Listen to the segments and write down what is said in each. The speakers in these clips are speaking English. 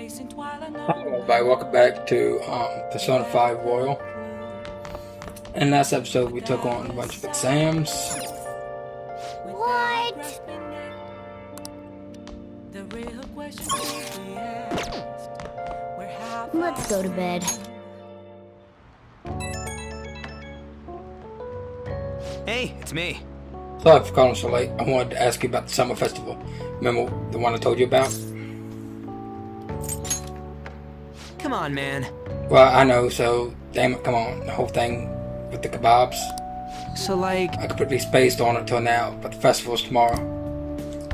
Hello everybody, welcome back to Persona 5 Royal. In the last episode we took on a bunch of exams. What? Let's go to bed. Hey, it's me. Sorry for calling so late. I wanted to ask you about the summer festival. Remember the one I told you about? Come on, man. Well, I know, so damn it, come on. The whole thing with the kebabs. So, like... I completely spaced on it till now, but the festival's tomorrow.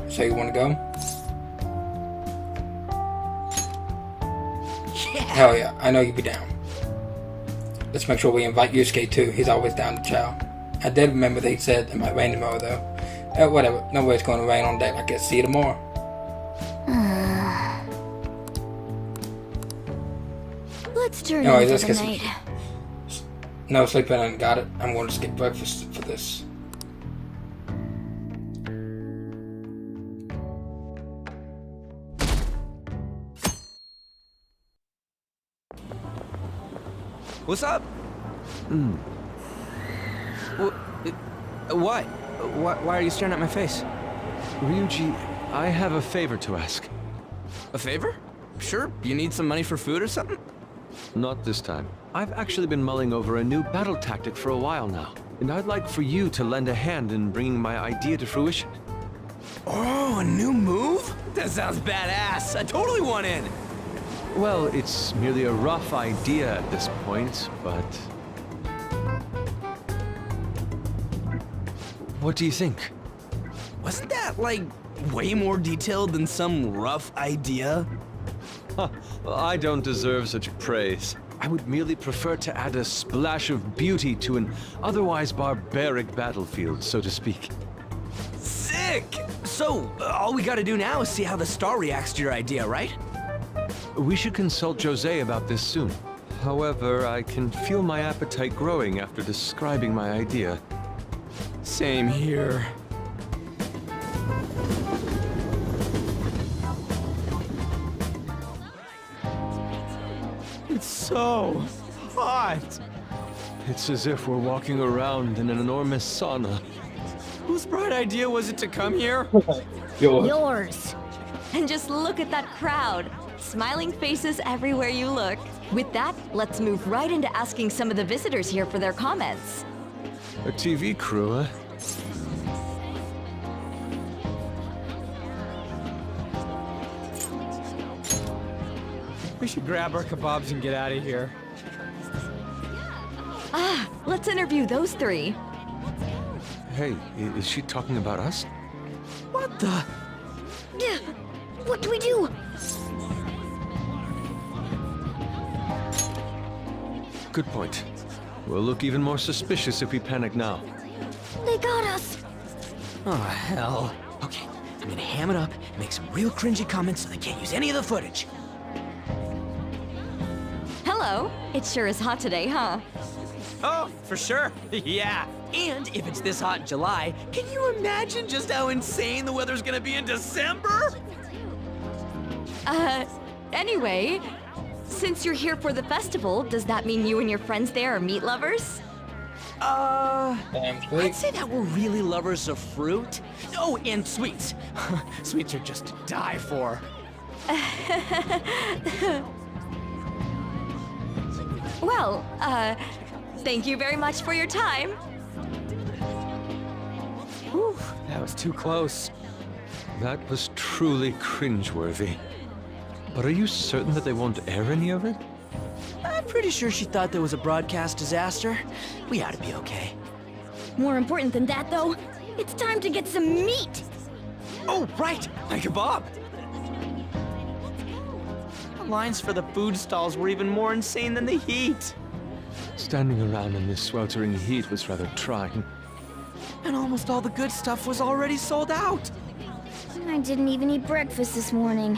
So you want to go? Yeah. Hell yeah, I know you'll be down. Let's make sure we invite Yusuke too. He's always down to chow. I did remember they said it might rain tomorrow though. Whatever, no way it's going to rain on day like this. See you tomorrow. Let's turn Anyways, into let's the get night. No sleeping in, got it. I'm going to skip breakfast for this. What's up? What? Why are you staring at my face? Ryuji, I have a favor to ask. A favor? Sure, you need some money for food or something? Not this time. I've actually been mulling over a new battle tactic for a while now, and I'd like for you to lend a hand in bringing my idea to fruition. Oh, a new move? That sounds badass. I totally want in. Well, it's merely a rough idea at this point, but... What do you think? Wasn't that, like, way more detailed than some rough idea? Well, I don't deserve such praise. I would merely prefer to add a splash of beauty to an otherwise barbaric battlefield, so to speak. Sick! So, all we gotta do now is see how the star reacts to your idea, right? We should consult Jose about this soon. However, I can feel my appetite growing after describing my idea. Same here. It's so hot. It's as if we're walking around in an enormous sauna. Whose bright idea was it to come here? Yours. And just look at that crowd. Smiling faces everywhere you look. With that, let's move right into asking some of the visitors here for their comments. A TV crew, huh? We should grab our kebabs and get out of here. Let's interview those three. Hey, is she talking about us? What the? What do we do? Good point. We'll look even more suspicious if we panic now. They got us. Oh, hell. Okay, I'm gonna ham it up and make some real cringy comments so they can't use any of the footage. Hello. It sure is hot today, huh? Oh, for sure. Yeah. And if it's this hot in July, can you imagine just how insane the weather's gonna be in December? Anyway, since you're here for the festival, does that mean you and your friends there are meat lovers? Damn sweet. I'd say that we're really lovers of fruit. Oh, and sweets. Sweets are just to die for. Well, thank you very much for your time. Whew, that was too close. That was truly cringeworthy. But are you certain that they won't air any of it? I'm pretty sure she thought there was a broadcast disaster. We ought to be okay. More important than that, though, it's time to get some meat. Oh, right! My kebab! The lines for the food stalls were even more insane than the heat. Standing around in this sweltering heat was rather trying. And almost all the good stuff was already sold out. I didn't even eat breakfast this morning.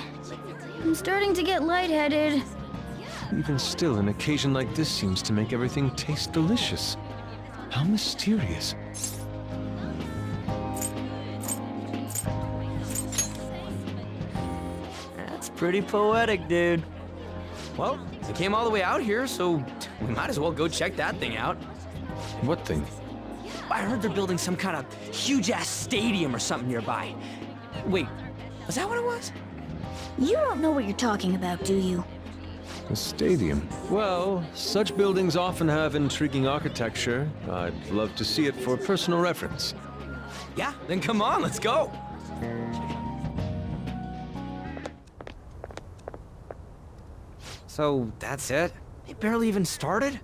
I'm starting to get lightheaded. Even still, an occasion like this seems to make everything taste delicious. How mysterious. pretty poetic, dude. Well, we came all the way out here, so we might as well go check that thing out. What thing? I heard they're building some kind of huge-ass stadium or something nearby. Wait, was that what it was? You don't know what you're talking about, do you? A stadium. Well, such buildings often have intriguing architecture. I'd love to see it for personal reference. Yeah, then come on, let's go. So, that's it? They barely even started?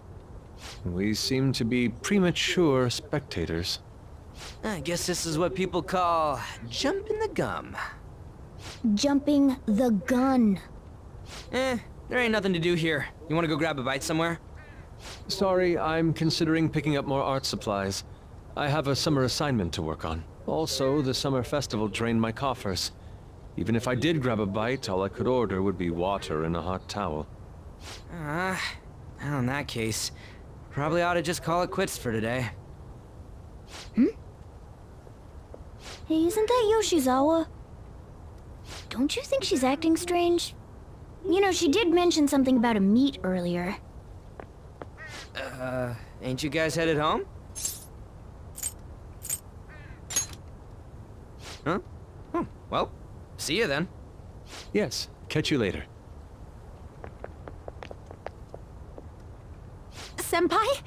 We seem to be premature spectators. I guess this is what people call jumping the gum. Jumping the gun. There ain't nothing to do here. You wanna go grab a bite somewhere? Sorry, I'm considering picking up more art supplies. I have a summer assignment to work on. Also, the summer festival drained my coffers. Even if I did grab a bite, all I could order would be water and a hot towel. Well, in that case, probably ought to just call it quits for today. Hey, isn't that Yoshizawa? Don't you think she's acting strange? You know, she did mention something about a meet earlier. Ain't you guys headed home? Huh? Oh, well, see you then. Yes, catch you later. Senpai?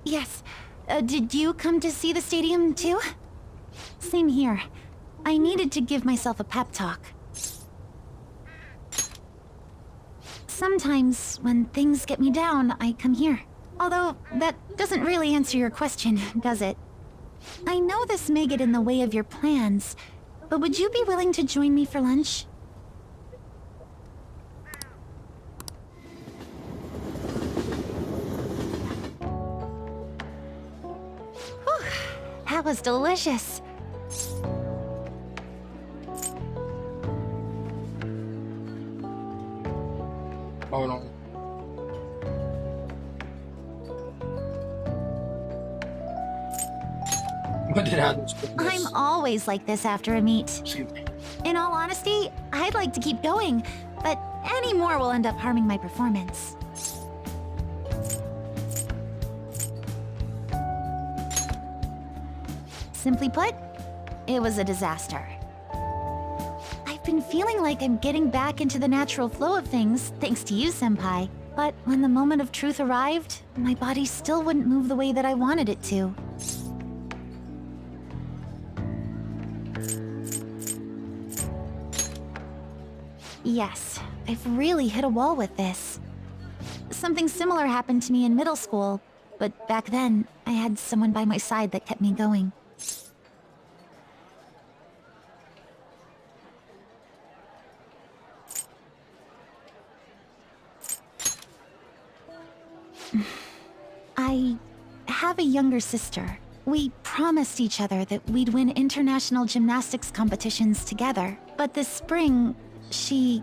Yes. Did you come to see the stadium, too? Same here. I needed to give myself a pep talk. Sometimes, when things get me down, I come here. Although, that doesn't really answer your question, does it? I know this may get in the way of your plans, but would you be willing to join me for lunch? Whew, that was delicious. Hold on. What did I just put this? I'm always like this after a meet. Excuse me. In all honesty, I'd like to keep going, but any more will end up harming my performance. Simply put, it was a disaster. I've been feeling like I'm getting back into the natural flow of things, thanks to you, Senpai. But when the moment of truth arrived, my body still wouldn't move the way that I wanted it to. Yes, I've really hit a wall with this. Something similar happened to me in middle school, but back then, I had someone by my side that kept me going. I have a younger sister. We promised each other that we'd win international gymnastics competitions together, but this spring, she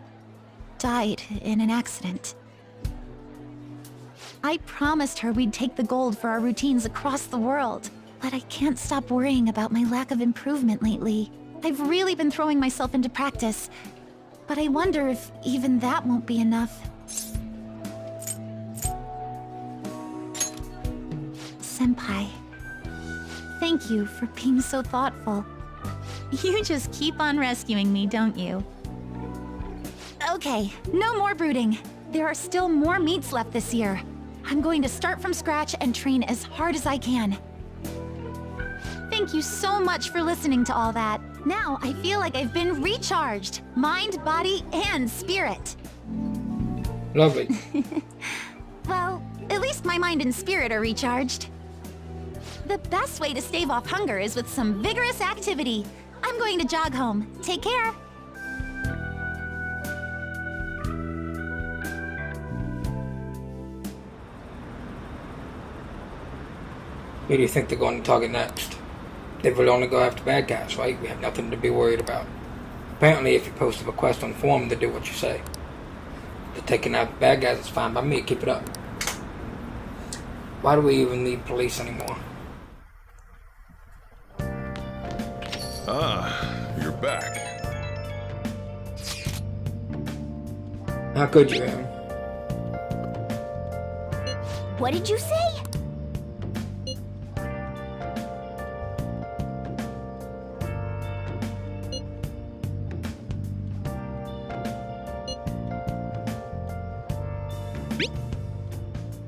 died in an accident. I promised her we'd take the gold for our routines across the world, but I can't stop worrying about my lack of improvement lately. I've really been throwing myself into practice, but I wonder if even that won't be enough. Senpai, thank you for being so thoughtful. You just keep on rescuing me, don't you? Okay, no more brooding. There are still more meets left this year. I'm going to start from scratch and train as hard as I can. Thank you so much for listening to all that. Now I feel like I've been recharged. Mind, body, and spirit. Lovely. Well, at least my mind and spirit are recharged. The best way to stave off hunger is with some vigorous activity. I'm going to jog home. Take care. Who do you think they're going to target next? They will only go after bad guys, right? We have nothing to be worried about. Apparently, if you post a request on forum, they do what you say. They're taking out the bad guys, it's fine by me. Keep it up. Why do we even need police anymore? Ah, you're back. How could you, Em? What did you say?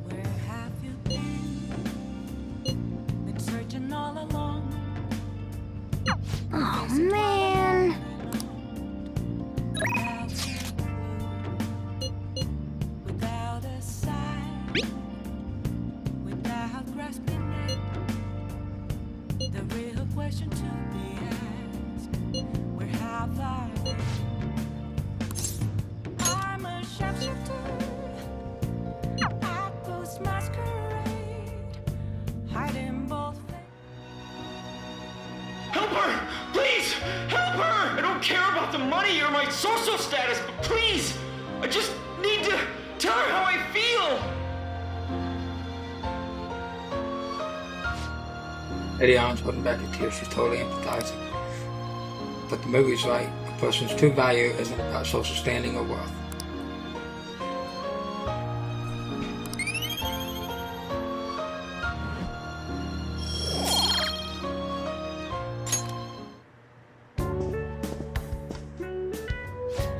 Where have you been? Been searching all along. Oh, man. Without a sign, without grasping it, the real question to be asked: where have I been? I'm a sharpshooter at Ghost Masquerade, hiding both. Help her! Please! Help her! I don't care about the money or my social status, but please! I just need to tell her how I feel! Eddie Allen's putting back a tear. She's totally empathizing. But the movie's right. A person's true value isn't about social standing or wealth.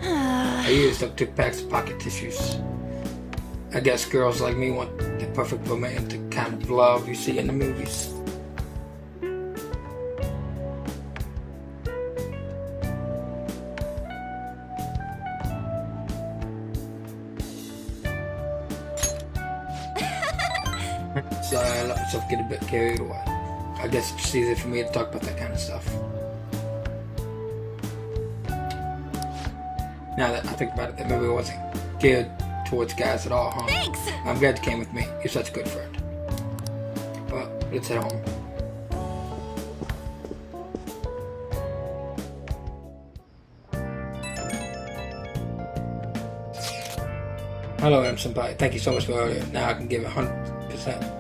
I used up 2 packs of pocket tissues. I guess girls like me want the perfect romantic kind of love you see in the movies. So I let myself get a bit carried away. I guess it's just easier for me to talk about that kind of stuff. Now that I think about it, that movie wasn't geared towards guys at all, huh? Thanks! I'm glad you came with me. You're such a good friend. Well, let's head home. Hello, M. Senpai. Thank you so much for earlier. Now I can give it 100%.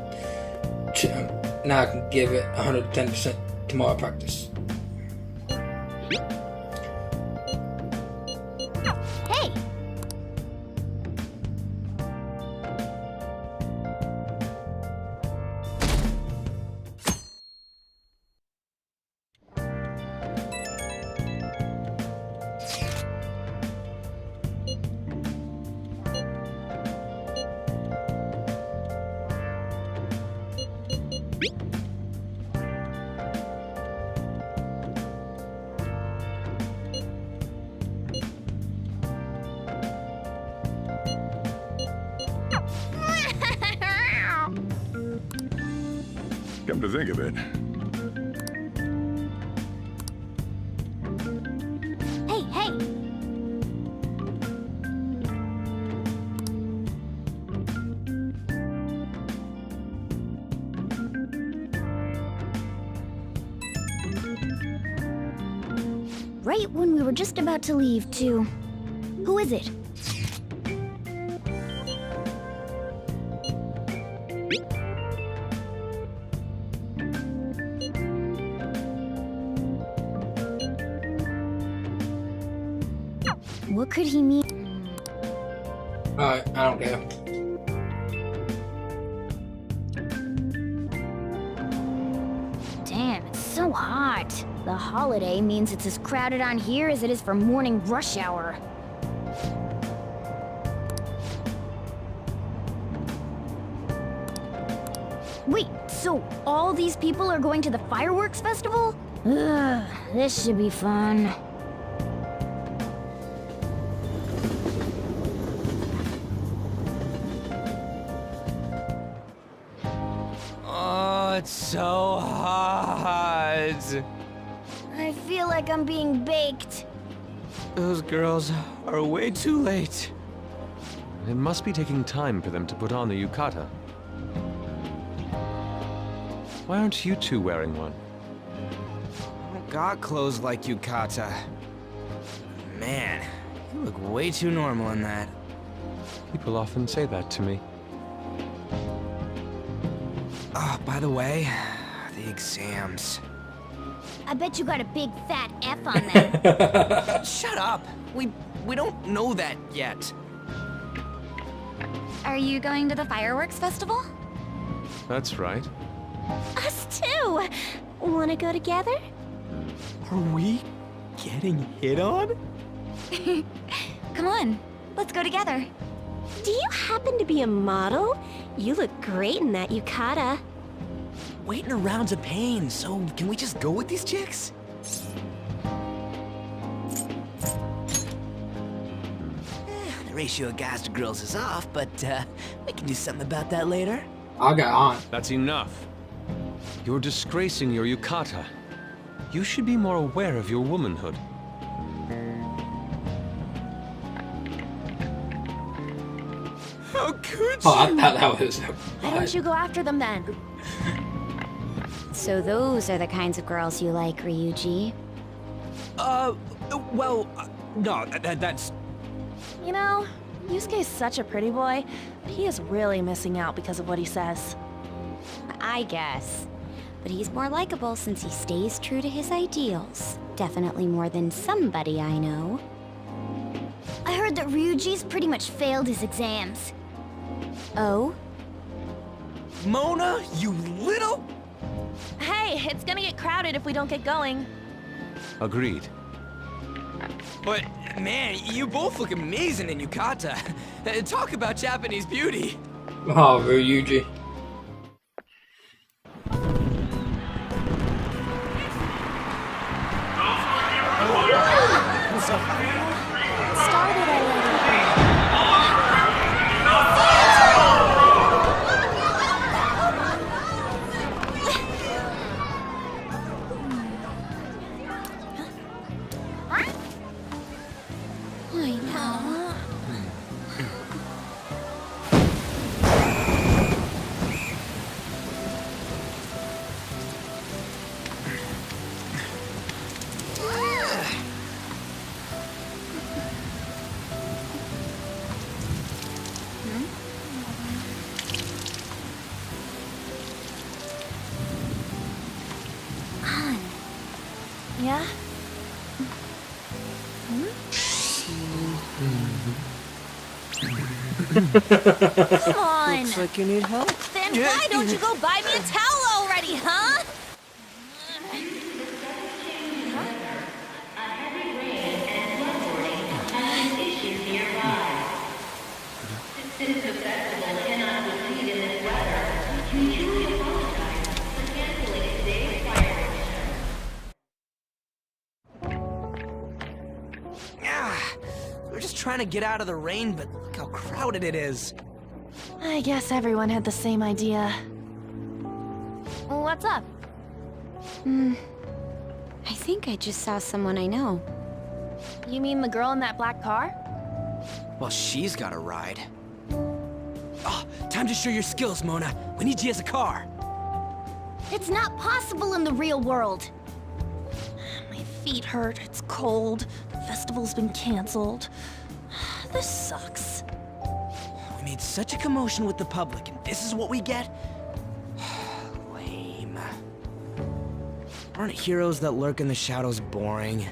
Now I can give it 110% tomorrow practice. Hey! Come to think of it, Hey, hey! Right when we were just about to leave, too. Who is it? What could he mean? Alright, I don't care. Damn, it's so hot. The holiday means it's as crowded on here as it is for morning rush hour. Wait, so all these people are going to the fireworks festival? Ugh, this should be fun. Oh, it's so hot. I feel like I'm being baked. Those girls are way too late. It must be taking time for them to put on the yukata. Why aren't you two wearing one? I don't got clothes like yukata. Man, you look way too normal in that. People often say that to me. Oh, by the way, the exams. I bet you got a big fat F on that. Shut up. We don't know that yet. Are you going to the fireworks festival? That's right. Us too. Wanna go together? Are we getting hit on? Come on, let's go together. Do you happen to be a model? You look great in that yukata. Waiting around's a pain, so can we just go with these chicks? The ratio of guys to girls is off, but we can do something about that later. I'll get on. That's enough. You're disgracing your yukata. You should be more aware of your womanhood. How could Oh, I thought that was. Why don't you go after them then? So those are the kinds of girls you like, Ryuji. Well, no, that's... You know, Yusuke's such a pretty boy, but he is really missing out because of what he says. I guess. But he's more likable since he stays true to his ideals. Definitely more than somebody I know. I heard that Ryuji's pretty much failed his exams. Oh? Mona, you little... Hey, it's gonna get crowded if we don't get going. Agreed. But, man, you both look amazing in yukata. Talk about Japanese beauty. Oh, Ryuji. Started already. I know. Yeah? Come on! Looks like you need help. Then why don't you go buy me a towel already, huh? We're just trying to get out of the rain, but look how crowded it is. I guess everyone had the same idea. What's up? I think I just saw someone I know. You mean the girl in that black car? Well, she's got a ride. Oh, time to show your skills, Mona. We need you as a car. It's not possible in the real world. My feet hurt, it's cold, the festival's been canceled. This sucks. We made such a commotion with the public, and this is what we get? Lame. Aren't heroes that lurk in the shadows boring?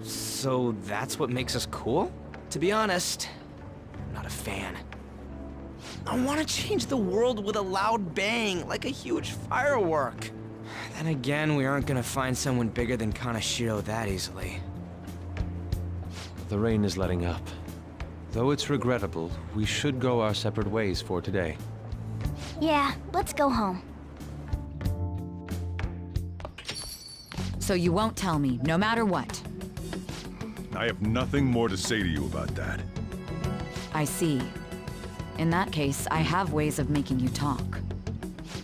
So that's what makes us cool? To be honest, I'm not a fan. I want to change the world with a loud bang, like a huge firework. Then again, we aren't gonna find someone bigger than Kanashiro that easily. The rain is letting up. Though it's regrettable, we should go our separate ways for today. Yeah, let's go home. So you won't tell me, no matter what. I have nothing more to say to you about that. I see. In that case, I have ways of making you talk.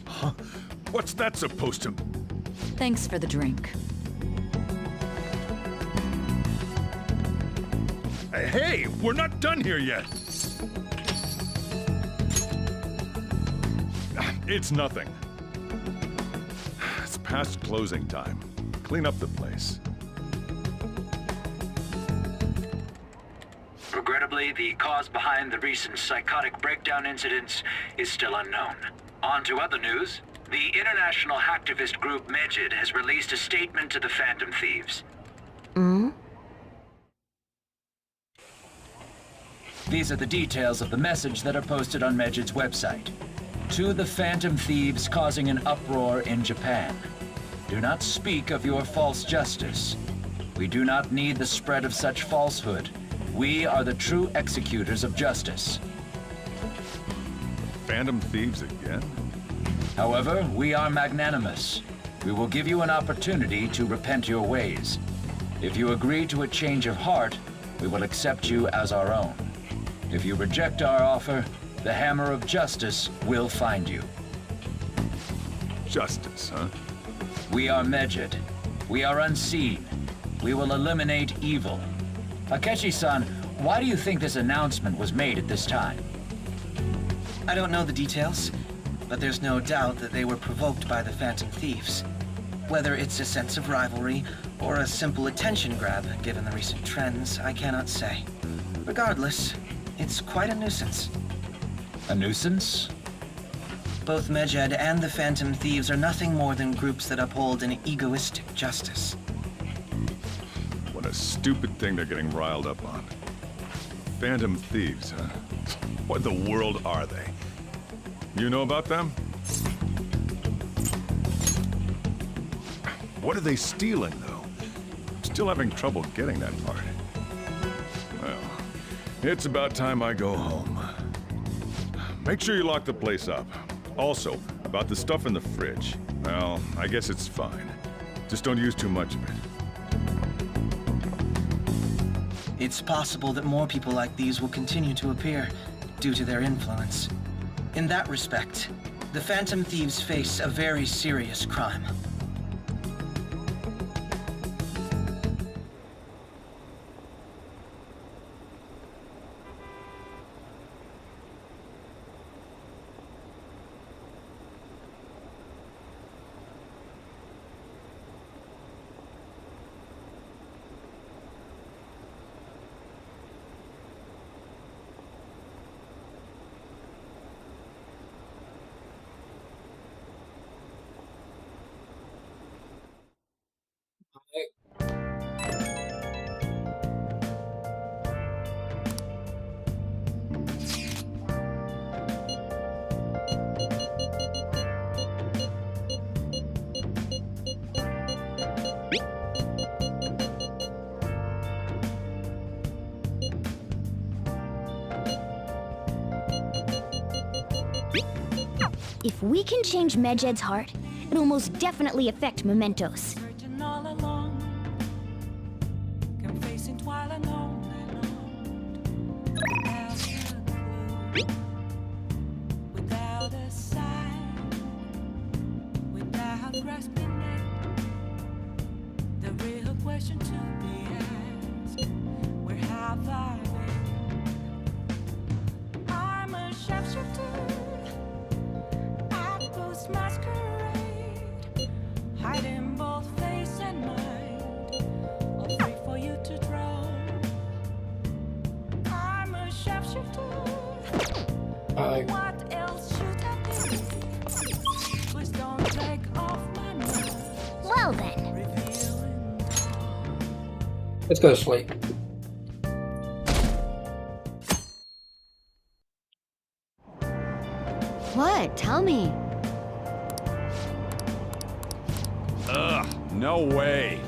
Huh? What's that supposed to... Thanks for the drink. Hey, we're not done here yet! It's nothing. It's past closing time. Clean up the place. Regrettably, the cause behind the recent psychotic breakdown incidents is still unknown. On to other news. The international hacktivist group Medjed has released a statement to the Phantom Thieves. These are the details of the message that are posted on Medjed's website. To the Phantom Thieves causing an uproar in Japan. Do not speak of your false justice. We do not need the spread of such falsehood. We are the true executors of justice. Phantom Thieves again? However, we are magnanimous. We will give you an opportunity to repent your ways. If you agree to a change of heart, we will accept you as our own. If you reject our offer, the hammer of justice will find you. Justice, huh? We are Medjed. We are unseen. We will eliminate evil. Akechi-san, why do you think this announcement was made at this time? I don't know the details, but there's no doubt that they were provoked by the Phantom Thieves. Whether it's a sense of rivalry or a simple attention grab, given the recent trends, I cannot say. Regardless, it's quite a nuisance. A nuisance? Both Medjed and the Phantom Thieves are nothing more than groups that uphold an egoistic justice. What a stupid thing they're getting riled up on. Phantom Thieves, huh? What the world are they? You know about them? What are they stealing, though? Still having trouble getting that part. Well, it's about time I go home. Make sure you lock the place up. Also, about the stuff in the fridge. Well, I guess it's fine. Just don't use too much of it. It's possible that more people like these will continue to appear due to their influence. In that respect, the Phantom Thieves face a very serious crime. If we can change Medjed's heart, it'll most definitely affect Mementos. Searching all along, confessing twilight on and on. Without a sign, without grasping it, the real question to be asked: where have I been? I'm a shapeshifter. Masquerade, hiding both face and mind, all free for you to draw. I'm a shapeshifter. What else should I be? Please don't take off my mask. Well then. Let's go to sleep. What? Tell me. Ugh, no way.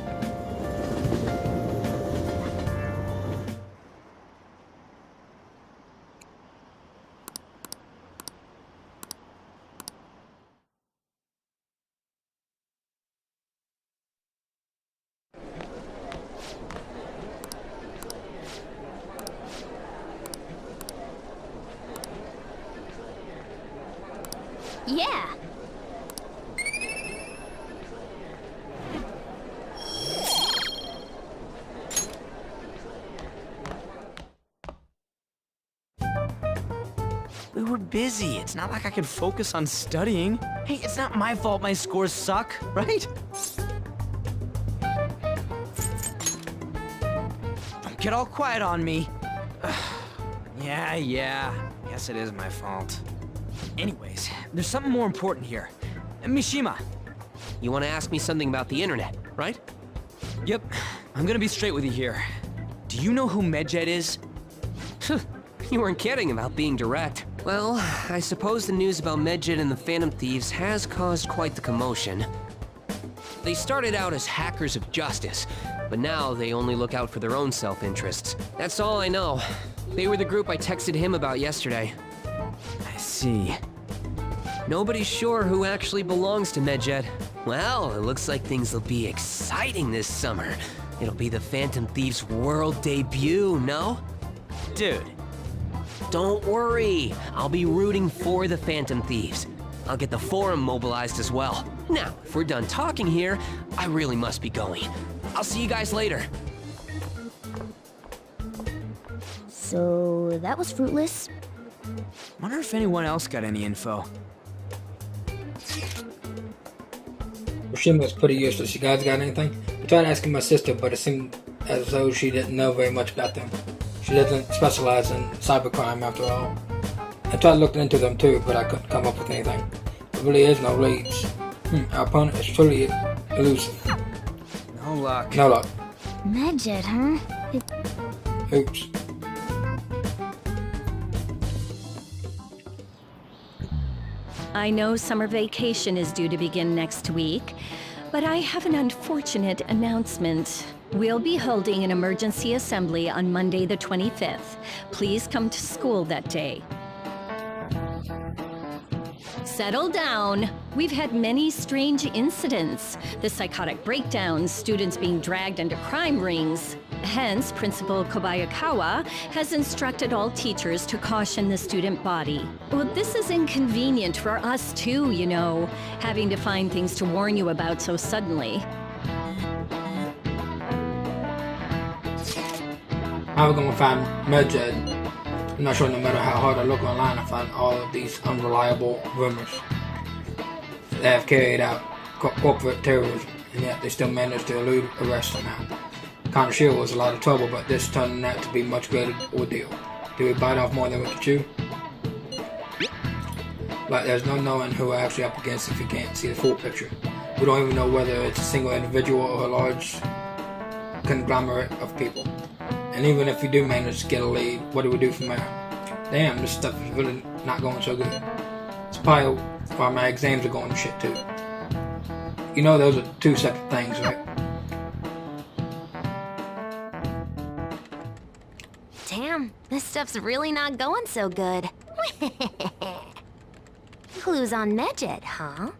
Yeah. We were busy. It's not like I could focus on studying. Hey, it's not my fault my scores suck, right? Don't get all quiet on me. Yeah. Guess it is my fault. Anyways, there's something more important here. Mishima, you want to ask me something about the internet, right? Yep, I'm gonna be straight with you here. Do you know who Medjed is? You weren't kidding about being direct. Well, I suppose the news about Medjed and the Phantom Thieves has caused quite the commotion. They started out as hackers of justice, but now they only look out for their own self-interests. That's all I know. They were the group I texted him about yesterday. I see. Nobody's sure who actually belongs to Medjed. Well, it looks like things will be exciting this summer. It'll be the Phantom Thieves' world debut, no? Dude. Don't worry. I'll be rooting for the Phantom Thieves. I'll get the forum mobilized as well. Now, if we're done talking here, I really must be going. I'll see you guys later. So, that was fruitless. Wonder if anyone else got any info. Mishima was pretty useless. You guys got anything? I tried asking my sister, but it seemed as though she didn't know very much about them. She doesn't specialize in cybercrime after all. I tried looking into them too, but I couldn't come up with anything. There really is no leads. Our opponent is truly elusive. No luck. No luck. Medjed, huh? Oops. I know summer vacation is due to begin next week, but I have an unfortunate announcement. We'll be holding an emergency assembly on Monday the 25th. Please come to school that day. Settle down. We've had many strange incidents. The psychotic breakdowns, students being dragged into crime rings. Hence, Principal Kobayakawa has instructed all teachers to caution the student body. Well, this is inconvenient for us too, you know, having to find things to warn you about so suddenly. How are we gonna find Medjed? I'm not sure no matter how hard I look online, I find all of these unreliable rumors. They have carried out corporate terrorism, and yet they still manage to elude arrest somehow. Kanashiro was a lot of trouble, but this turned out to be a much greater ordeal. Did we bite off more than we could chew? But there's no knowing who we're actually up against if you can't see the full picture. We don't even know whether it's a single individual or a large conglomerate of people. And even if we do manage to get a lead, what do we do from there? Damn, this stuff is really not going so good. It's probably why my exams are going to shit too. You know those are two separate things, right? Damn, this stuff's really not going so good. Clues on Medjed, huh?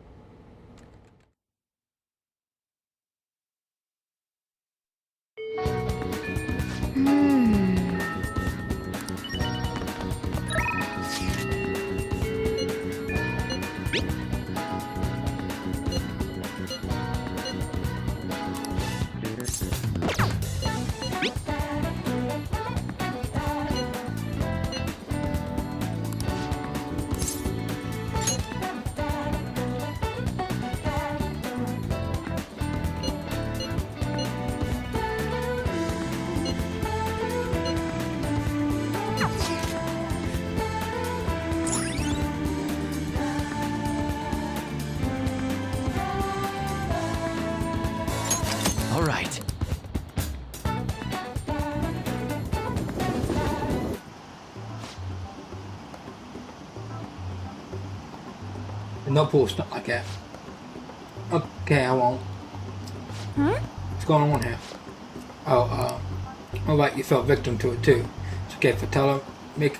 All right. No pool stuff like that. Okay, I won't. What's going on here? Oh, like you fell victim to it too. It's okay for telling Mick.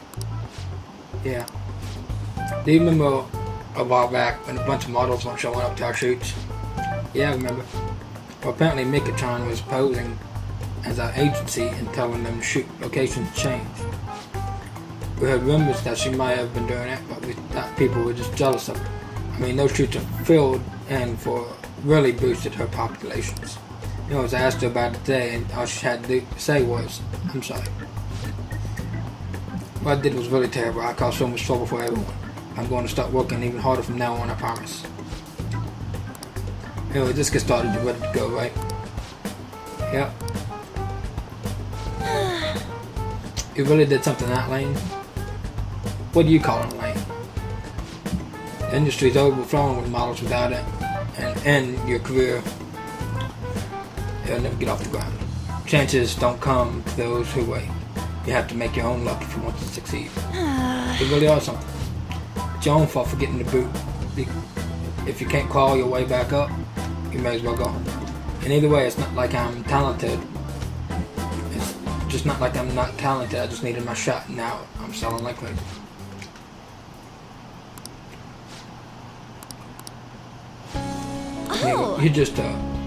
Yeah. Do you remember a while back when a bunch of models weren't showing up to our shoots? Yeah, I remember. Well, apparently Mikachan was posing as our agency and telling them to shoot locations changed. We heard rumors that she might have been doing it, but we thought people were just jealous of her. I mean, those shoots are filled and really boosted her populations. You know, as I asked her about it today, and all she had to say was, I'm sorry. What I did was really terrible. I caused so much trouble for everyone. I'm going to start working even harder from now on, I promise. Anyway, just get started. You're ready to go, right? Yep. You really did something that lane? What do you call it, lane? The industry's overflowing with models without it, and your career, it'll never get off the ground. Chances don't come to those who wait. You have to make your own luck if you want to succeed. It really are something. It's your own fault for getting the boot. If you can't claw your way back up, you may as well go home. And either way, it's not like I'm talented. It's just not like I'm not talented. I just needed my shot. Now I'm selling like crazy. Oh. You're just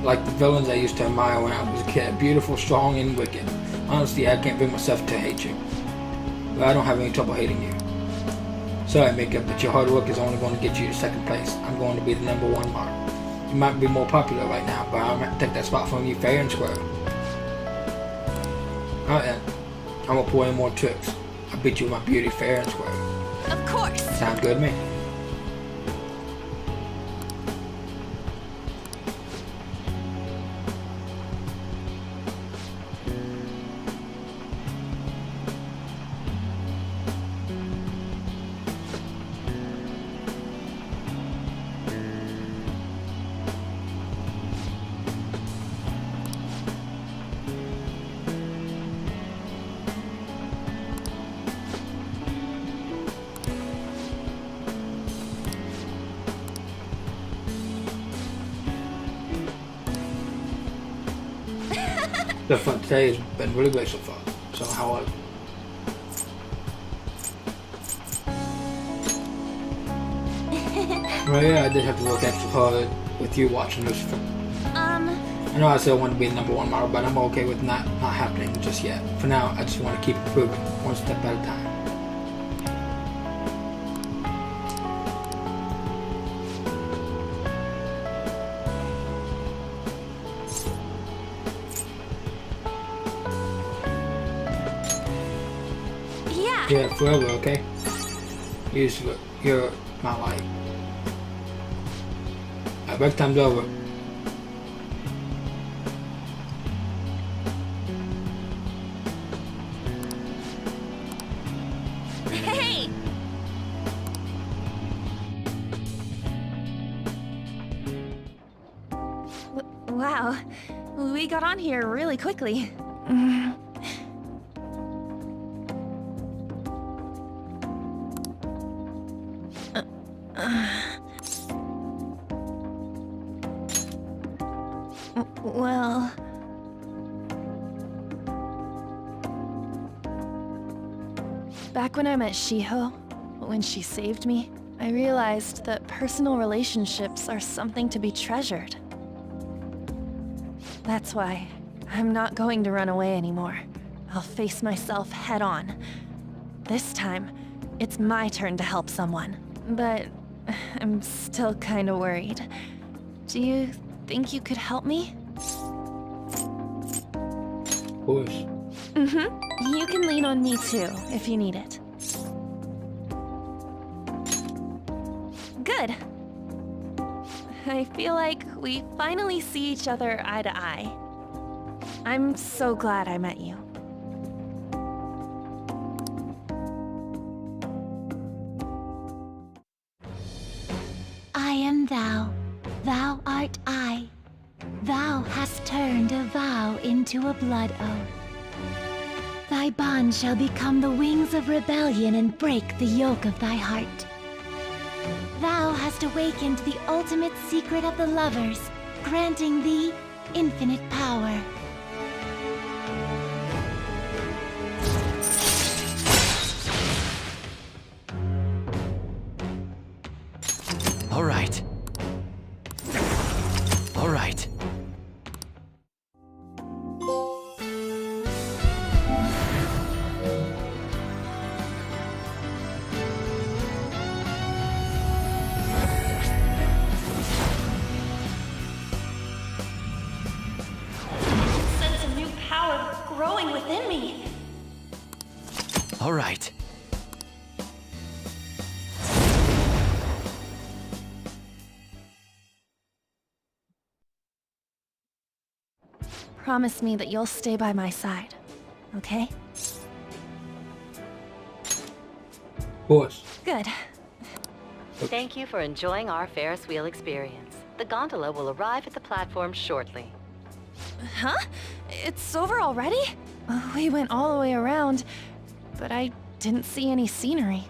like the villains I used to admire when I was a kid. Beautiful, strong, and wicked. Honestly, I can't bring myself to hate you. But I don't have any trouble hating you. Sorry, Mika, but your hard work is only going to get you to second place. I'm going to be the #1 model. You might be more popular right now, but I'm going to take that spot from you fair and square. Alright then. I'm going to pull in more tricks. I'll beat you with my beauty fair and square. Of course. Sounds good to me. The fun today has been really great so far. So how are you? Well, yeah, I did have to work extra hard with you watching Lucifer. I know I said I wanted to be the #1 model, but I'm okay with not happening just yet. For now, I just want to keep improving, one step at a time. Yeah, forever, okay? You're my light. Alright, break time's over. Hey! Wow, we got on here really quickly. Well... Back when I met Shiho, when she saved me, I realized that personal relationships are something to be treasured. That's why I'm not going to run away anymore. I'll face myself head on. This time, it's my turn to help someone. But I'm still kinda worried. Do you think you could help me? Of course. You can lean on me too, if you need it. Good. I feel like we finally see each other eye to eye. I'm so glad I met you. I am thou, thou art I. Thou hast turned a vow into a blood oath. Thy bond shall become the wings of rebellion and break the yoke of thy heart. Thou hast awakened the ultimate secret of the lovers, granting thee infinite power. All right. All right. Sense of new power growing within me. All right. Promise me that you'll stay by my side, okay? Of course. Good. Thank you for enjoying our Ferris wheel experience. The gondola will arrive at the platform shortly. Huh? It's over already? We went all the way around, but I didn't see any scenery.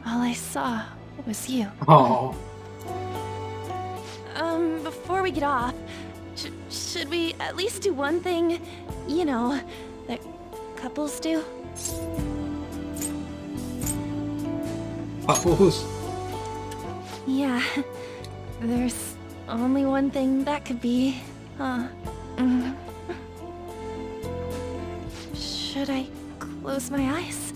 All I saw was you. Oh. Before we get off, should we at least do one thing, you know, that couples do? Couples? Yeah, there's only one thing that could be, Should I close my eyes?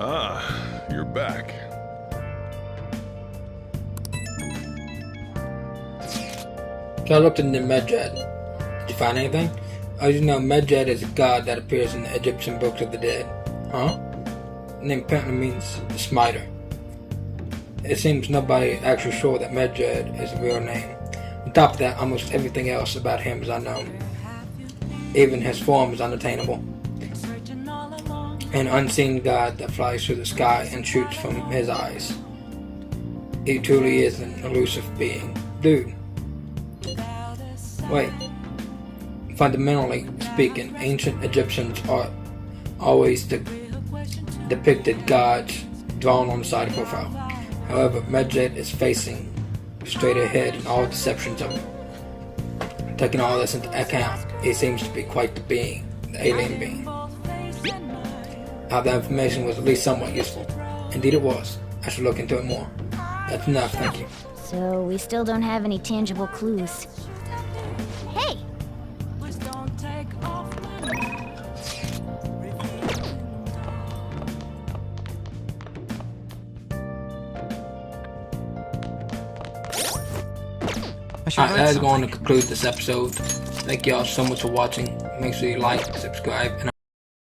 Ah, you're back. So I looked into Medjed. Did you find anything? As you know, Medjed is a god that appears in the Egyptian Books of the Dead. Huh? The name apparently means the smiter. It seems nobody actually sure that Medjed is a real name. On top of that, almost everything else about him is unknown. Even his form is unattainable. An unseen god that flies through the sky and shoots from his eyes. He truly is an elusive being. Dude. Wait. Fundamentally speaking, ancient Egyptians are always depicted gods drawn on the side profile. However, Medjed is facing straight ahead in all deceptions of him. Taking all this into account, he seems to be quite the being, the alien being. That information was at least somewhat useful. Indeed it was. I should look into it more. That's enough, thank you. So we still don't have any tangible clues. Hey! Alright, that is going to conclude this episode. Thank y'all so much for watching. Make sure you like, subscribe, and